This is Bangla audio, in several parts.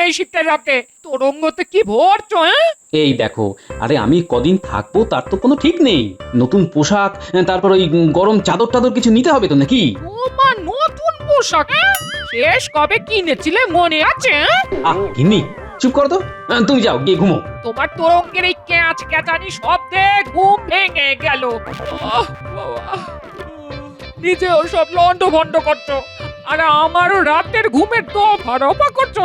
এই শীতের রাতে তোরঙ্গতে কি ভরছো? এই দেখো, আরে আমি কদিন থাকবো তার তো কোনো ঠিক নেই। নতুন পোশাক, তারপর ওই গরম চাদর টাদর কিছু নিতে হবে তো নাকি? তোমার নতুন পোশাক শেষ কবে কিনেছিলে মনে আছে? গিন্নি চুপ করো তো, তুমি যাও গিয়ে ঘুমো। তোমার তোরঙ্গের এই ক্যাঁচ ক্যাঁচানি শব্দে ঘুম ভেঙে গেল। নিজেও সব লন্ড ভন্ড করছো, আর আমারও রাতের ঘুমের তো ভাড়া করছো।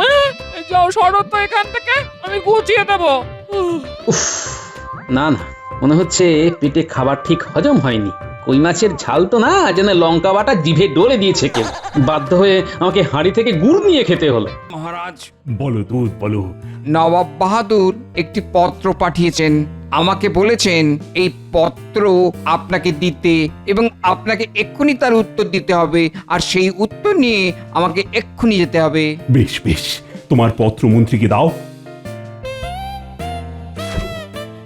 যাও সরো তো এখান থেকে, আমি গুছিয়ে দেবো। উফ, না না, মনে হচ্ছে পেটে খাবার ঠিক হজম হয়নি। কই মাছের ঝাল তো না, যেন লঙ্কা বাটা জিভে ডলে দিয়েছে কেউ। বাধ্য হয়ে আমাকে হাঁড়ি থেকে গুড় নিয়ে খেতে হলো। মহারাজ, বলো দুধ বলো। নবাব বাহাদুর একটি পত্র পাঠিয়েছেন। আমাকে বলেছেন এই পত্র আপনাকে দিতে এবং আপনাকে এক্ষুনি তার উত্তর দিতে হবে, আর সেই উত্তর নিয়ে আমাকে এক্ষুনি যেতে হবে। বেশ বেশ, তোমার পত্র মন্ত্রীকে দাও।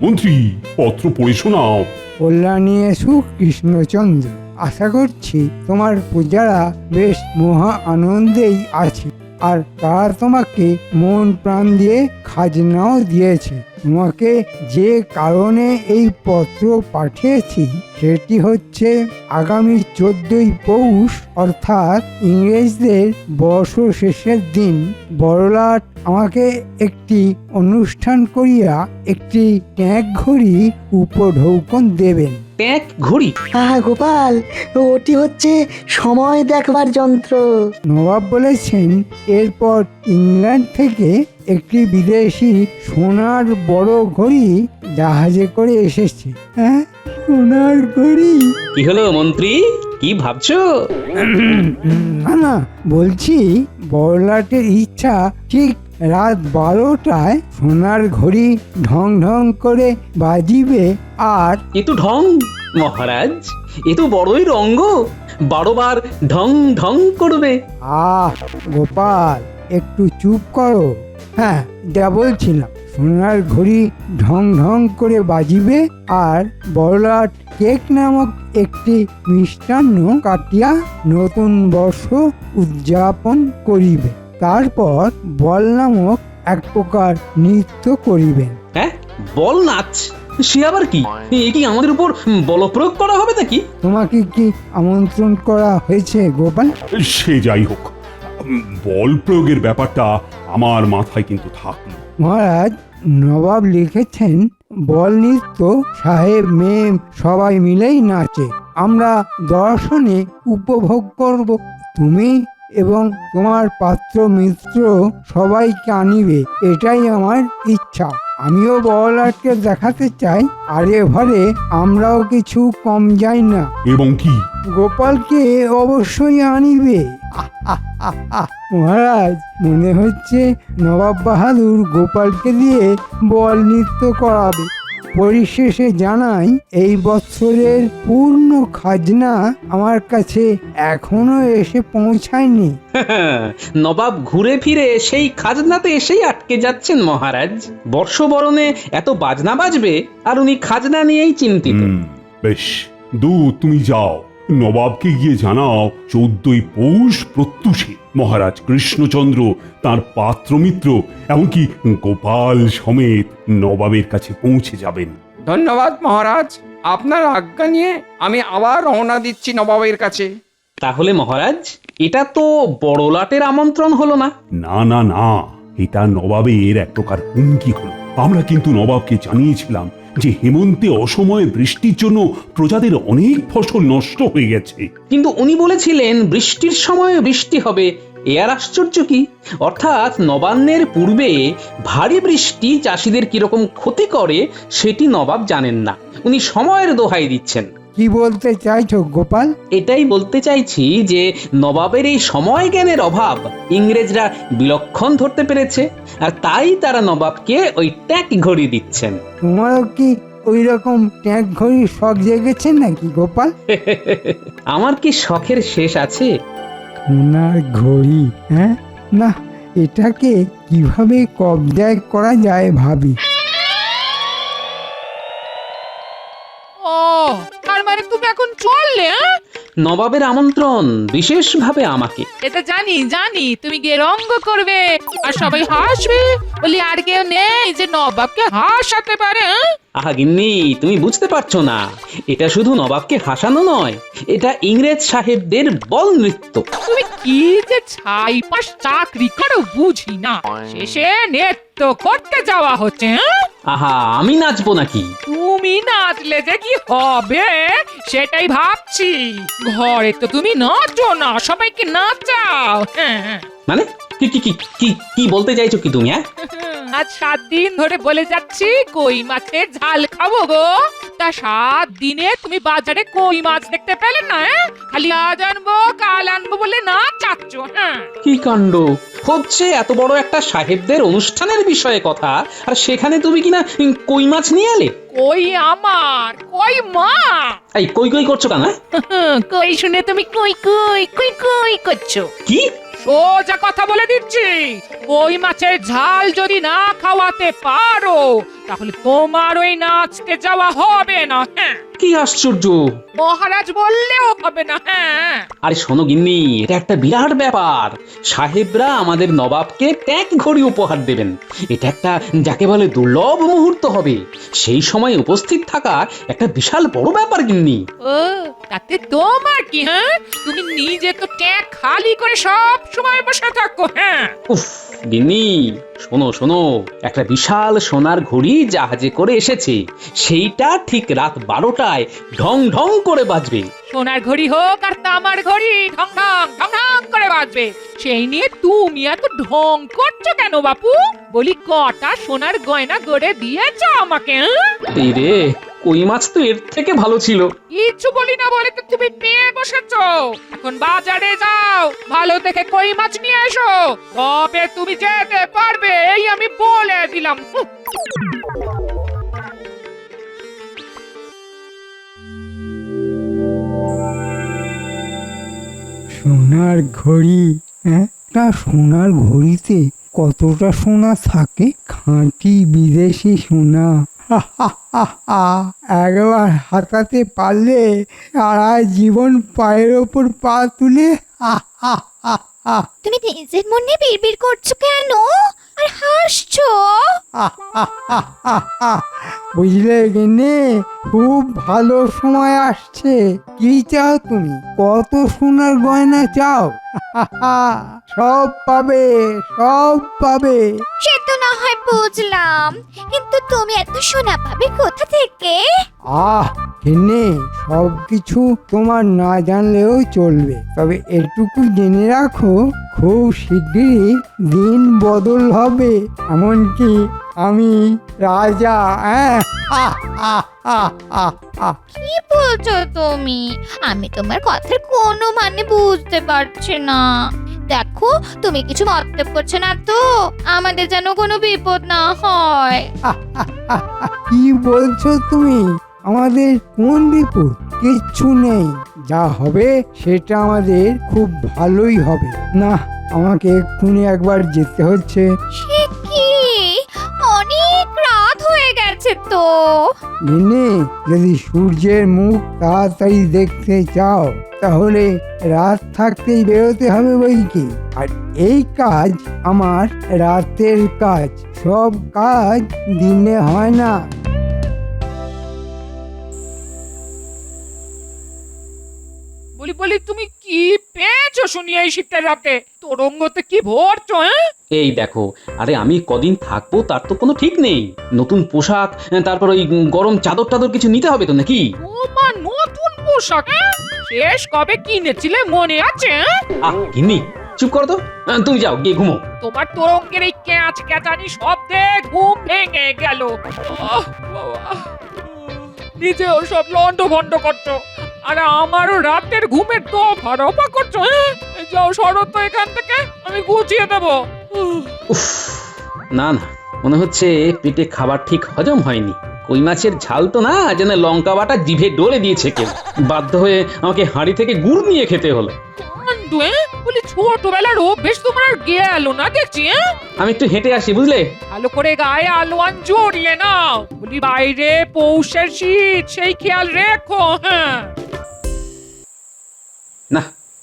মন্ত্রী, পত্র পড়ে শোনাও। কল্যাণী এসু কৃষ্ণচন্দ্র, আশা করছি তোমার পূজারা বেশ মহা আনন্দেই আছে, আর তারা তোমাকে মন প্রাণ দিয়ে খাজনাও দিয়েছে। তোমাকে যে কারণে এই পত্র পাঠিয়েছি সেটি হচ্ছে আগামী 14ই পৌষ অর্থাৎ ইংরেজদের বর্ষ শেষের দিন বড়লাট আমাকে একটি অনুষ্ঠান করিয়া একটি ট্যাঁক ঘড়ি উপঢৌকন দেবেন। ট্যাঁক ঘড়ি? গোপাল, ওটি হচ্ছে সময় দেখবার যন্ত্র। নবাব বলেছেন এরপর ইংল্যান্ড থেকে একটি বিদেশি সোনার বড় ঘড়ি জাহাজে করে এসেছে। হ্যাঁ, সোনার ঘড়ি? কি হলো মন্ত্রী, কি ভাবছো? না না, বলছি বড়লাটের ইচ্ছা ঠিক রাত 12টায় সোনার ঘড়ি ঢং ঢং করে বাজিবে। আর এ তো ঢং মহারাজ, এ তো বড়ই রঙ্গ, 12 বার ঢং ঢং করবে। গোপাল, একটু চুপ করো। হ্যাঁ, যা বলছিলাম, সোনার ঘড়ি ঢং ঢং করে বাজিবে আর বড়লাট কেক নামক একটি মিষ্টান্ন কাটিয়া নতুন বর্ষ উদযাপন করিবে। তারপর বল নামক এক প্রকার নৃত্য করিবেন। হ্যাঁ, বল নাচ? সে আবার কি? এ কি আমাদের উপর বল প্রয়োগ করা হবে নাকি? তোমাকে কি আমন্ত্রণ করা হয়েছে গোপাল? সে যাই হোক, বল প্রয়োগের ব্যাপারটা আমার মাথায় কিন্তু থাকলো। মহারাজ, নবাব লিখেছেন বল নৃত্য সাহেব মেম সবাই মিলেই নাচে, আমরা দর্শনে উপভোগ করব। তুমি এবং তোমার পাত্র মিত্র সবাইকে আনিবে, এটাই আমার ইচ্ছা। আমিও বড়লাটকে দেখাতে চাই আরে ঘরে আমরাও কিছু কম যাই না। এবং কি? গোপালকে অবশ্যই আনিবে। মহারাজ, মনে হচ্ছে নবাব বাহাদুর গোপালকে দিয়ে বল নৃত্য করাবে। পরিশেষে জানাই, এই বছরের পূর্ণ খাজনা আমার কাছে এখনো এসে পৌঁছায়নি। নবাব ঘুরে ফিরে সেই খাজনাতে এসেই আটকে যাচ্ছেন মহারাজ। বর্ষবরণে এত বাজনা বাজবে আর উনি খাজনা নিয়েই চিন্তিত। বেশ, তুমি যাও, নবাবকে গিয়ে জানাও 14ই পৌষ প্রত্যুষে মহারাজ কৃষ্ণচন্দ্র, তার পাত্রমিত্র, এমনকি গোপাল সমেত নবাবের কাছে পৌঁছে যাবেন। ধন্যবাদ মহারাজ, আপনার আজ্ঞা নিয়ে আমি আবার রওনা দিচ্ছি নবাবের কাছে। তাহলে মহারাজ, এটা তো বড়লাটের আমন্ত্রণ হলো না? না না না, এটা নবাবের এক প্রকার হুমকি হলো। আমরা কিন্তু নবাবকে জানিয়েছিলাম যে হেমন্তে অসময়ে বৃষ্টির জন্য প্রজাদের অনেক ফসল নষ্ট হয়ে গেছে। কিন্তু উনি বলেছিলেন বৃষ্টির সময় বৃষ্টি হবে। এ আর আশ্চর্য কি? অর্থাৎ নবান্নের পূর্বে ভারী বৃষ্টি চাষিদের কিরকম ক্ষতি করে সেটি নবাব জানেন না। উনি সময়ের দোহাই দিচ্ছেন। কি বলতে চাইছো গোপাল? এটাই বলতে চাইছি যে নবাবের এই সময় জ্ঞানের অভাব ইংরেজরা বিলক্ষণ ধরতে পেরেছে, আর তাই তারা নবাবকে ওই ট্যাঁক ঘড়ি দিচ্ছেন। তোমারও কি ওই রকম ট্যাঁক ঘড়ির শখ জেগেছে নাকি গোপাল? আমার কি শখের শেষ আছে? সোনার ঘড়ি? হ্যাঁ, না, এটাকে কিভাবে কবজায় করা যায় ভাবি। ও, তার মানে তুমি এখন চললে? নবাবের আমন্ত্রণ বিশেষভাবে আমাকে। এটা জানি জানি তুমি গিয়ে রঙ্গ করবে আর সবাই হাসবে বলি আর কেউ নেই যে নবাবকে হাসাতে পারে। আহা গিন্নি, তুমি বুঝতে পারছো না, এটা শুধু নবাবকে হাসানো নয়, এটা ইংরেজ সাহেবদের বল নৃত্য। তুমি কি যে ছাই পাশ চাকরি করো বুঝি না, শেষে নৃত্য করতে যাওয়া হচ্ছে। আহা, আমি নাচবো নাকি? তুমি নাচলে যে কি হবে সেটাই ভাবছি। ঘরে তো তুমি নাচো না, সবাইকে নাচাও। হ্যাঁ, মানে কি কি কি কি কি বলতে চাইছো কি তুমি? হ্যাঁ, আজ 7 দিন ধরে বলে যাচ্ছি কই মাছের ঝাল খাবো গো, তা 7 দিনে তুমি বাজারে কই মাছ দেখতে পেলে না? খালি আজ আনবো কাল আনবো বলে না চাচ্ছ। হ্যাঁ, কি কাণ্ড হচ্ছে! এত বড় একটা সাহেবদের অনুষ্ঠানের বিষয়ে কথা, আর সেখানে তুমি কিনা কই মাছ নিয়ে এলে। কই আমার কই মা। এই কই কই করছো কেন? কই শুনে তুমি কই কই কই কই করছো? কি সোজা কথা বলে দিচ্ছি, কই মাছের ঝাল যদি না খাওয়াতে পারো তাহলে তোমার ওই নাচতে যাওয়া হবে না। হ্যাঁ, কি আশ্চর্য! মহারাজ বললেও হবে না। হ্যাঁ, আরে শোনো গিন্নি, এটা একটা বিরাট ব্যাপার। সাহেবরা আমাদের নবাবকে ট্যাগ ঘড়ি উপহার দেবেন। এটা একটা যাকে বলে দুর্লভ মুহূর্ত হবে। সেই সময় উপস্থিত থাকা একটা বিশাল বড় ব্যাপার গিন্নি। ও তাতে তোমার কি? হ্যাঁ, তুমি নিজে তো ট্যাগ খালি করে সব সময় বসে থাকো। হ্যাঁ, উফ গিন্নি, শোনো শোনো, একটা বিশাল সোনার ঘড়ি জাহাজে করে এসেছে। সেইটা ঠিক রাত 12টায় ঢং ঢং করে বাজবে। সোনার ঘড়ি হোক আর তামার ঘড়ি ঢং ঢং ঢং ঢং করে বাজবে। সেই নিয়ে তুমি এত ঢং করছো কেন বাপু? বলি কটা সোনার গয়না গড়ে দিয়েছ আমাকে? এই রে, কই মাছ তো এর থেকে ভালো ছিল। কিচ্ছু বলি না বলে তো তুমি পেয়ে বসেছো। এখন বাজারে যাও, ভালো দেখে কই মাছ নিয়ে এসো, তবে তুমি যেতে পারবে, এই আমি বলে দিলাম। সোনার ঘড়ি, একটা সোনার ঘড়িতে কতটা সোনা থাকে? খাঁটি বিদেশি সোনা। একবার হাতাতে পারলে সারা জীবন পায়ের ওপর পা তুলে। তুমি নিজের মনে বিড়বিড় করছো কেন আর হাসছো? বুঝলে গেনে, খুব ভালো সময় আসছে। কি চাও তুমি? কত সোনার গয়না চাও? সব পাবে, সব পাবে। সে তো না হয় বুঝলাম, কিন্তু তুমি এত সোনা পাবে কোথা থেকে? গেনে, সব কিছু তোমার না জানলেও চলবে, তবে এটুকু জেনে রাখো, খুব শিগগিরই দিন বদল হবে। এমনকি আমি রাজা। কি বলছো তুমি? আমি তোমার কথার কোনো মানে বুঝতে পারছি না। দেখো, তুমি কিছু মতলব করছো না তো? আমাদের যেন কোনো বিপদ না হয়। কি বলছো তুমি? আমাদের কোন বিপদ? কিচ্ছু নেই। যা হবে সেটা আমাদের খুব ভালোই হবে। না, আমাকে এক্ষুনি একবার যেতে হচ্ছে। সে কি? অনেক রাত হয়ে গেছে তো। গিন্নি, যদি সূর্যের মুখ তাড়াতাড়ি দেখতে চাও তাহলে রাত থাকতেই বেরোতে হবে বই কি। আর এই কাজ আমার রাতের কাজ, সব কাজ দিনে হয় না। বলি বলি তুমি কি পেয়েছো শুনি এই শীতের রাতে? তোরঙ্গতে কি ভরছো? এই দেখো, আরে আমি কদিন থাকবো তার তো কোনো ঠিক নেই। নতুন পোশাক, তারপর ওই গরম চাদর টাদর কিছু নিতে হবে তো নাকি? তোমার নতুন পোশাক? শেষ কবে কিনেছিলে মনে আছে? গিন্নি, চুপ করো তো। তুমি যাও, গিয়ে ঘুমো। তোমার তোরঙ্গের এই ক্যাচ ক্যাচানি শব্দে ঘুম ভেঙে গেল। নিজেও সব লন্ড ভন্ড করছো, আর আমারও রাতের ঘুমের তো ভাড়া করছো। যাও, সরো তো এখান থেকে, আমি গুছিয়ে দেবো। উফ, না না, মনে হচ্ছে পেটে খাবার ঠিক হজম হয়নি। কই মাছের ঝাল তো না, যেন লঙ্কা বাটা জিভে ডলে দিয়েছে কেউ। বাধ্য হয়ে আমাকে হাঁড়ি থেকে গুড় নিয়ে খেতে হলো। বলি ছোটবেলার অভ্যেস তোমার আর গেল না দেখছি। আমি একটু হেঁটে আসি, বুঝলে? ভালো করে গায়ে আলোয়ান জড়িয়ে নাও। বলি বাইরে পৌষের শীত, সেই খেয়াল রেখো। হ্যাঁ,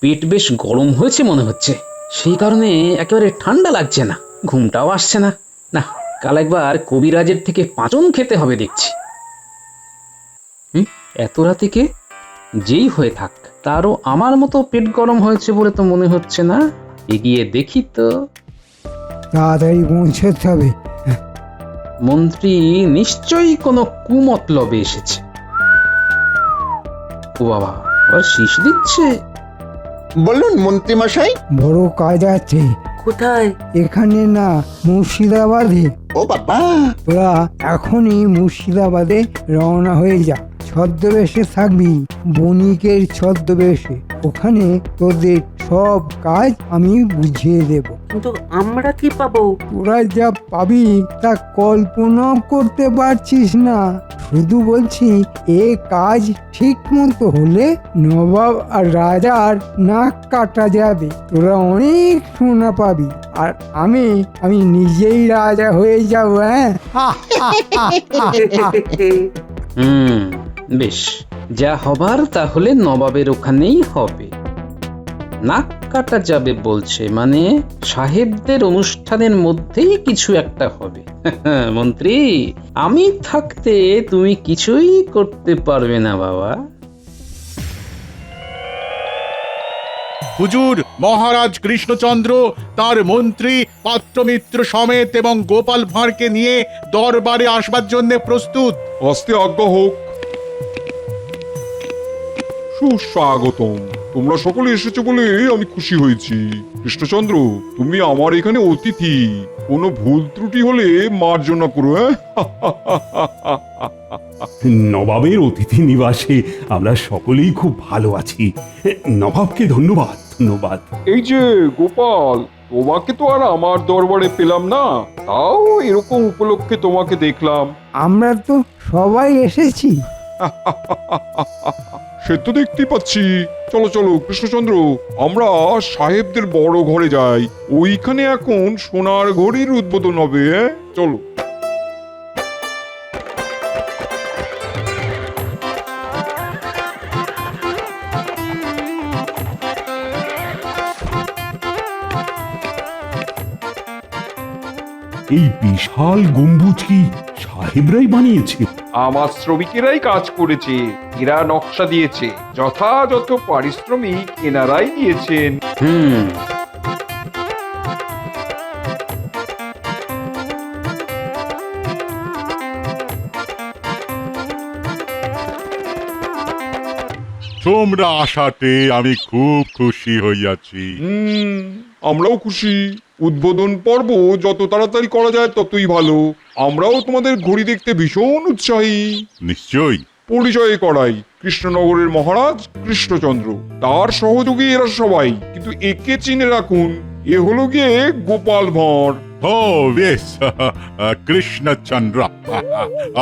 পেট বেশ গরম হয়েছে মনে হচ্ছে, সেই কারণে একেবারে ঠান্ডা লাগছে না, ঘুমটাও আসছে না। না, কাল একবার কবিরাজের থেকে পাঁচন খেতে হবে দেখছি। এত রাতে কে? যেই হয়ে থাক, তারও আমার মতো পেট গরম হয়েছে বলে তো মনে হচ্ছে না। এগিয়ে দেখি তো। তাড়াতাড়ি পৌঁছতে হবে। মন্ত্রী নিশ্চয়ই কোনো কুমতলবে এসেছে। ও বাবা, আবার শীষ দিচ্ছে। বলুন মন্ত্রী মশাই। বড় কাজ আছে। কোথায়? এখানে না, মুর্শিদাবাদে। ও বাবা, তোরা এখনই মুর্শিদাবাদে রওনা হয়ে যা। ছদ্মবেশে থাকবি, বণিকের ছদ্মবেশে। ওখানে তোদের সব কাজ আমি বুঝিয়ে দেব। কিন্তু আমরা কি পাবো? তোরা যা পাবি তা কল্পনাও করতে পারছিস না। শুধু বলছি, এ কাজ ঠিক মতো হলে নবাব আর রাজার নাক কাটা যাবে। তোরা অনেক সোনা পাবি, আর আমি নিজেই রাজা হয়ে যাব। হ্যাঁ, বেশ, যা হবার তাহলে নবাবের ওখানেই হবে। নাক কাটা যাবে বলছে, মানে সাহেবদের অনুষ্ঠানের মধ্যেই কিছু একটা হবে। মন্ত্রী, আমি থাকতে তুমি কিছুই করতে পারবে না বাবা। হুজুর, মহারাজ কৃষ্ণচন্দ্র তার মন্ত্রী পাত্রমিত্র সমেত এবং গোপাল ভাঁড়কে নিয়ে দরবারে আসবার জন্য প্রস্তুত। আস্তে আজ্ঞা হোক। সুস্বাগতম। তোমরা সকলে এসেছো বলে আমি খুশি হয়েছি। কৃষ্ণচন্দ্র, তুমি আমার এখানে অতিথি। কোনো ভুল ত্রুটি হলে মার্জনা করো। নবাবের অতিথি নিবাসে আমরা সকলেই খুব ভালো আছি। নবাবকে ধন্যবাদ, ধন্যবাদ। এই যে গোপাল, তোমাকে তো আর আমার দরবারে পেলাম না, তাও এরকম উপলক্ষে তোমাকে দেখলাম। আমরা তো সবাই এসেছি। সে তো দেখতেই পাচ্ছি। চলো চলো কৃষ্ণচন্দ্র, আমরা সাহেবদের বড় ঘরে যাই। ওইখানে এখন সোনার ঘড়ির উদ্বোধন হবে। চলো। এই বিশাল গম্বুজ কি সাহেবরাই বানিয়েছে? আমার শ্রমিকেরাই কাজ করেছে, এরা নকশা দিয়েছে, যথাযথ পারিশ্রমিক এনারাই নিয়েছেন। তোমরা আসাতে আমি খুব খুশি হইয়াছি। আমরাও খুশি। উদ্বোধন পর্ব যত তাড়াতাড়ি করা যায় ততই ভালো। আমরাও তোমাদের ঘড়ি দেখতে ভীষণ উৎসাহী। নিশ্চয়ই। পরিচয় করাই, কৃষ্ণনগরের মহারাজ কৃষ্ণচন্দ্র, তার সহযোগী এরা সবাই। কিন্তু একে চিনে রাখুন, এ হলো গিয়ে গোপাল ভাঁড়। ও বেশ, কৃষ্ণচন্দ্র,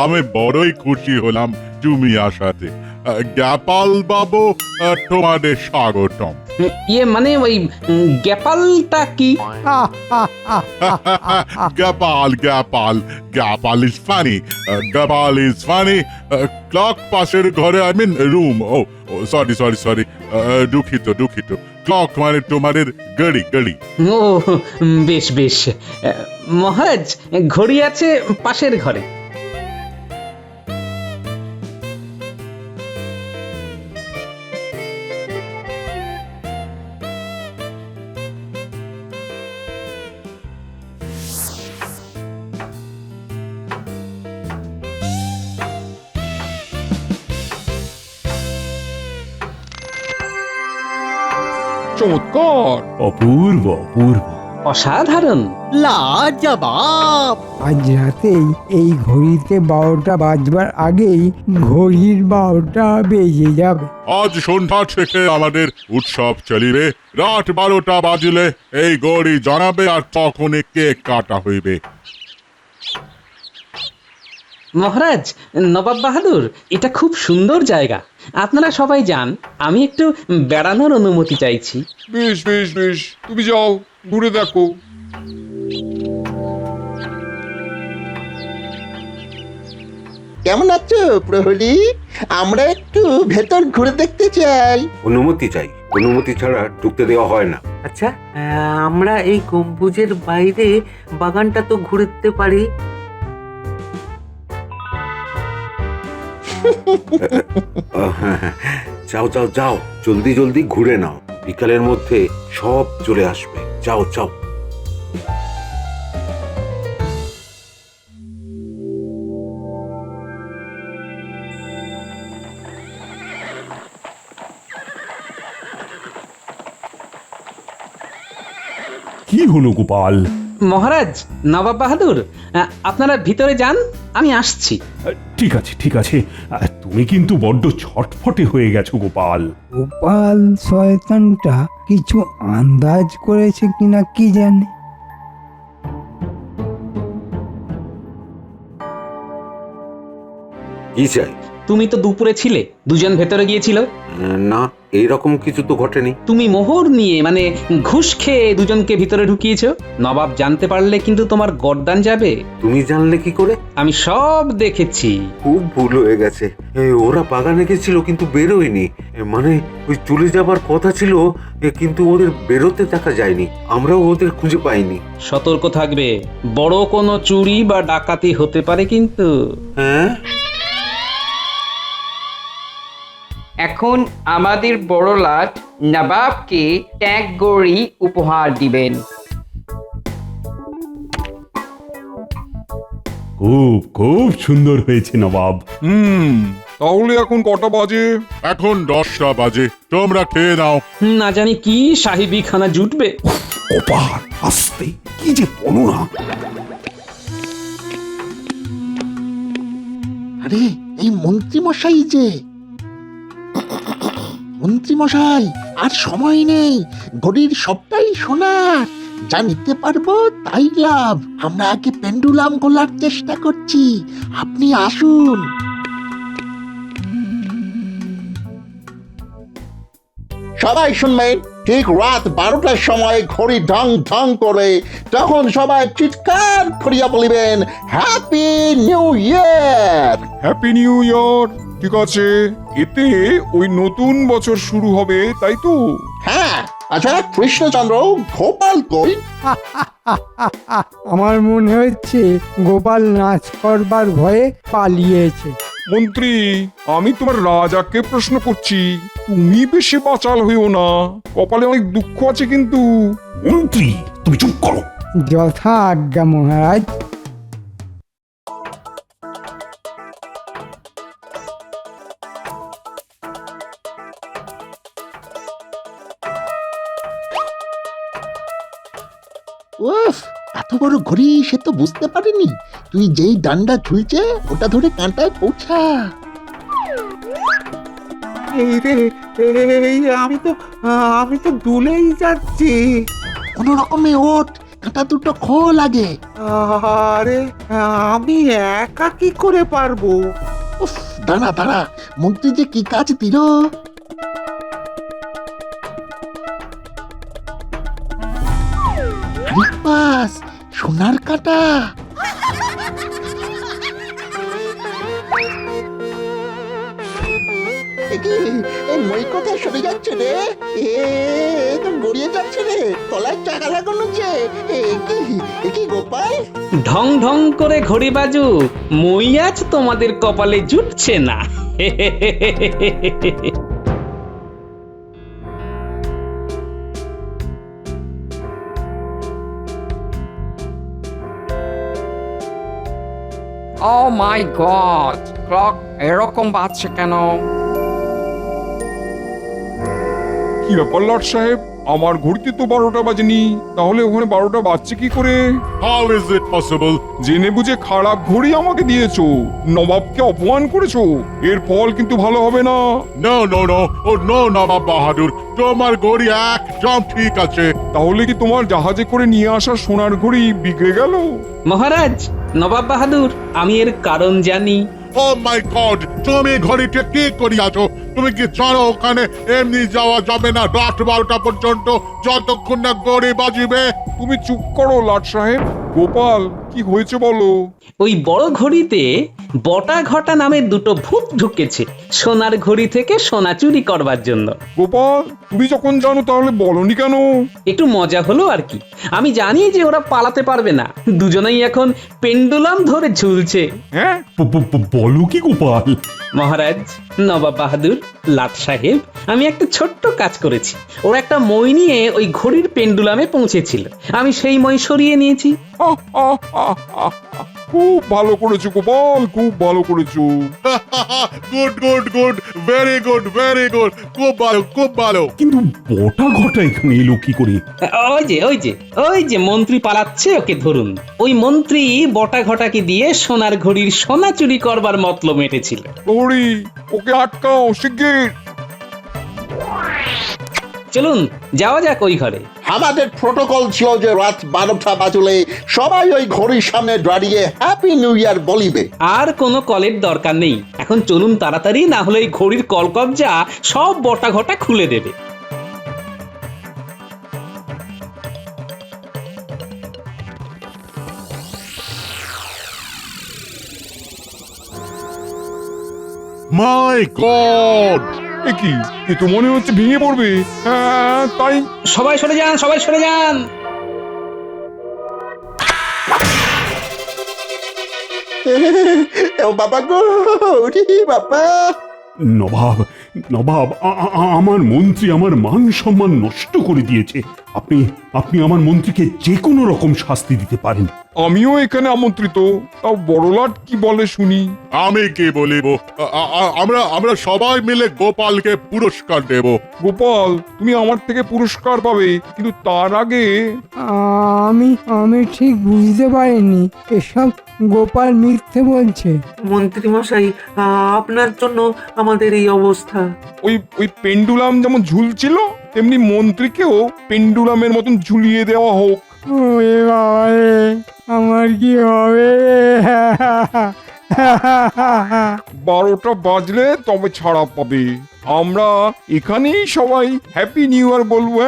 আমি বড়ই খুশি হলাম তুমি আসাতে। গোপাল বাবু, তোমাদের স্বাগতম। ইয়ে মানে ওই গ্যাপালটা কি? Gopal is funny. Gopal is funny. Clock পাশের ঘরে, আই মিন রুম। ও সরি, দুঃখিত। ক্লক মানে তোমাদের ঘড়ি। ও বেশ বেশ। মহারাজ, ঘড়ি আছে পাশের ঘরে। চমৎকার। অপূর্ব, অপূর্ব, অসাধারণ। লাজবাব। আজ রাতেই এই ঘড়িতে 12টা বাজবার আগেই ঘড়ির 12টা বেজে যাবে। আজ সন্ধ্যা থেকে আমাদের উৎসব চলিবে। রাত 12টা বাজিলে এই গড়ি জানাবে, আর তখন কেক কাটা হইবে। মহারাজ, নবাব বাহাদুর, এটা খুব সুন্দর জায়গা। আপনারা সবাই যান, আমি একটু বেড়ানোর অনুমতি চাইছি। বেশ বেশ বেশ, তুমি যাও, ঘুরে দেখো। কেমন আছো প্রহরী? আমরা একটু ভেতর ঘুরে দেখতে চাই। অনুমতি চাই। অনুমতি ছাড়া ঢুকতে দেওয়া হয় না। আচ্ছা, আমরা এই গম্বুজের বাইরে বাগানটা তো ঘুরতে পারি। হ্যাঁ, যাও যাও যাও, জলদি জলদি ঘুরে নাও, বিকালের মধ্যে সব চলে আসবে। যাও যাও। কি হলো গোপাল? মহারাজ, নবাব বাহাদুর, আপনারা ভিতরে যান, আমি আসছি। ঠিক আছে ঠিক আছে, তুমি কিন্তু বড্ড ছটফটে হয়ে গেছো গোপাল। গোপাল শয়তানটা কিছু আন্দাজ করেছে কিনা কি জানে। কি চাই? তুমি তো দুপুরে ছিলে, দুজন ভেতরে গিয়েছিল। না, এইরকম কিছু তো ঘটেনি। তুমি মোহর নিয়ে মানে ঘুষ খেয়ে দুজনকে ভিতরে ঢুকিয়েছো। নবাব জানতে পারলে কিন্তু তোমার গর্দান যাবে। তুমি জানলে কি করে? আমি সব দেখেছি। খুব ভুল হয়ে গেছে। ওরা বাগানে গেছিল কিন্তু বেরোয়নি। মানে ওই চলে যাবার কথা ছিল, কিন্তু ওদের বেরোতে দেখা যায়নি। আমরাও ওদের খুঁজে পাইনি। সতর্ক থাকবে, বড় কোনো চুরি বা ডাকাতি হতে পারে কিন্তু। হ্যাঁ, এখন আমাদের বড় লাট নবাবকে ট্যাগ গড়ি উপহার দিবেন। খুব খুব সুন্দর হয়েছে নবাব। তাহলে এখন কটা বাজে? এখন 10টা বাজে, তোমরা খেয়ে নাও। না জানি কি সাহিবি খানা জুটবে। গোপাল আস্তে, কি যে বলো না। আরে এই মন্ত্রী মশাই যে, মন্ত্রী মশাই, আর সময় নেই, ঘড়ির সবটাই সোনার, যা নিতে পারবো তাই লাভ। আমরা আগে পেন্ডুলাম গোলার চেষ্টা করছি, আপনি আসুন। সবাই শুনবেন, ঠিক রাত 12টার সময় ঘড়ি ঢং ঢং করে, তখন সবাই চিৎকার করিয়া বলিবেন, happy new year. Happy new year. ঠিক আছে, এতে ওই নতুন বছর শুরু হবে, তাই তো? হ্যাঁ, আচ্ছা কৃষ্ণচন্দ্র, গোপাল কই? আমার মনে হচ্ছে গোপাল নাচ করবার ভয়ে পালিয়েছে। মন্ত্রী, আমি তোমার রাজাকে প্রশ্ন করছি, তুমি বেশি বাচাল হইও না, কপালে অনেক দুঃখ আছে কিন্তু। মন্ত্রী, তুমি চুপ করো। যথা আজ্ঞা মহারাজ। উফ, এত বড় ঘড়ি সে তো বুঝতে পারিনি। তুই যেই ডান্ডা ঝুলছে ওটা ধরে কাঁটায় পৌঁছা। আমি তো দুলেই যাচ্ছি। কোন রকমে ওঠ, কাঁটা দুটো খোল আগে। আরে আমি একা কি করে পারবো? উফ, দাঁড়া দাঁড়া, মন্ত্রী যে কি কাজ দিল। বাস, সোনার কাঁটা। মই কোথায় সরে যাচ্ছে রে? তো গড়িয়ে যাচ্ছে রে, তলায় চাকা লাগানো যে। কি গোপাল? ঢং ঢং করে ঘড়ি বাজু, মই আজ তোমাদের কপালে জুটছে না। ও মাই গড, ক্লক এরকম বাজছে কেন? কি ব্যাপার লর্ড সাহেব, আমার ঘড়িতে তো 12টা বাজেনি, তাহলে ওখানে 12টা বাজছে কি করে? How is it possible? জেনে বুঝে খারাপ ঘড়ি আমাকে দিয়েছো, নবাবকে অপমান করেছো, এর ফল কিন্তু ভালো হবে না। No, no, no. Oh, no, নবাব বাহাদুর, তোমার ঘড়ি একদম ঠিক আছে। তাহলে কি তোমার জাহাজে করে নিয়ে আসা সোনার ঘড়ি বিগড়ে গেল? মহারাজ, নবাব বাহাদুর, আমি এর কারণ জানি। ও মাই গড, তুমি ঘড়িটা কি করিয়াছো? তুমি কি জানো ওখানে এমনি যাওয়া যাবে না রাত 12টা পর্যন্ত, যতক্ষণ না ঘড়ি বাজিবে? তুমি চুপ করো লর্ড সাহেব। গোপাল কি হয়েছে বলো? ওই বড় ঘড়িতে বটা ঘটা নামে দুটো ভূত ঢুকেছে সোনার ঘড়ি থেকে সোনা চুরি করবার জন্য। গোপাল তুমি যখন জানো তাহলে বলনি কেন? একটু মজা হলো আর কি। আমি জানি যে ওরা পালাতে পারবে না, দুজনেই এখন পেন্ডুলাম ধরে ঝুলছে। হ্যাঁ, বলো কি গোপাল? মহারাজ, নবাব বাহাদুর, লাট সাহেব, আমি একটা ছোট্ট কাজ করেছি। ওরা একটা মই নিয়ে ওই ঘড়ির পেন্ডুলামে পৌঁছেছিল, আমি সেই মই সরিয়ে নিয়েছি। খুব ভালো করেছো গোপাল, খুব ভালো করেছো। Good good good, very good very good, খুব ভালো খুব ভালো। কিন্তু বটা ঘটা এখানে এলো কি করে? ওই যে মন্ত্রী পালাচ্ছে, ওকে ধরুন। ওই মন্ত্রী বটা ঘটাকে দিয়ে সোনার ঘড়ির সোনা চুরি করবার মতলব মেটেছিল। প্রহরী, ওকে আটকাও শিগগির। চলুন যাওয়া যাক ওই ঘরে। আমাদের প্রোটোকল ছিল যে রাত 12টা বাজলে সবাই ওই ঘড়ির সামনে দাঁড়িয়ে হ্যাপি নিউ ইয়ার বলিবে। আর কোনো কলের দরকার নেই, এখন চলুন তাড়াতাড়ি, না হলে এই ঘড়ির কলকবজা সব বটা ঘটা খুলে দেবে। মাই গড! এ কি, এ তো মনে হচ্ছে ভেঙে পড়বে। হ্যাঁ তাই। সবাই সরে যান, সবাই সরে যান। ও বাবা গো, ওরে বাবা! নবাব, নবাব, আমার মন্ত্রী আমার মান সম্মান নষ্ট করে দিয়েছে। আপনি আপনি আমার মন্ত্রীকে যে কোনো রকম শাস্তি দিতে পারেন। আমিও এখানে আমন্ত্রিত, তাও বড়লাট কি বলে শুনি। আমি কি বলিব? আমরা আমরা সবাই মিলে গোপালকে পুরস্কার দেব। গোপাল, তুমি আমার থেকে পুরস্কার পাবে, কিন্তু তার আগে আমি আমি ঠিক বুঝতে পারিনি, এসব গোপাল মিথ্যে বলছে। মন্ত্রী মশাই, আপনার জন্য আমাদের এই অবস্থা। ওই পেন্ডুলাম যেমন ঝুলছিল তেমনি মন্ত্রীকেও পেন্ডুলামের মতন ঝুলিয়ে দেওয়া হোক। ওরে বাবা রে, আমার কি হবে? 12টা বাজলে তবে ছাড়া পাবে। আমরা এখানেই সবাই হ্যাপি নিউ ইয়ার বলবো।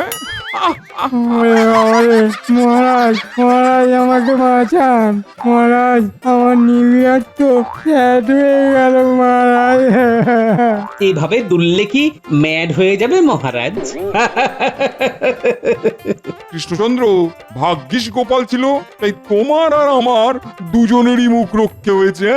ওরে বাবা রে, মহারাজ, মহারাজ আমাকে বাঁচান। মহারাজ, আমার নিউ ইয়ার তো শেষ হয়ে গেল মহারাজ। এইভাবে দুললে কি ম্যাড হয়ে যাবে মহারাজ? কৃষ্ণচন্দ্র, ভাগ্যিস গোপাল ছিল, তাই তোমার আর আমার দুজনেরই মুখ রক্ষে হয়েছে।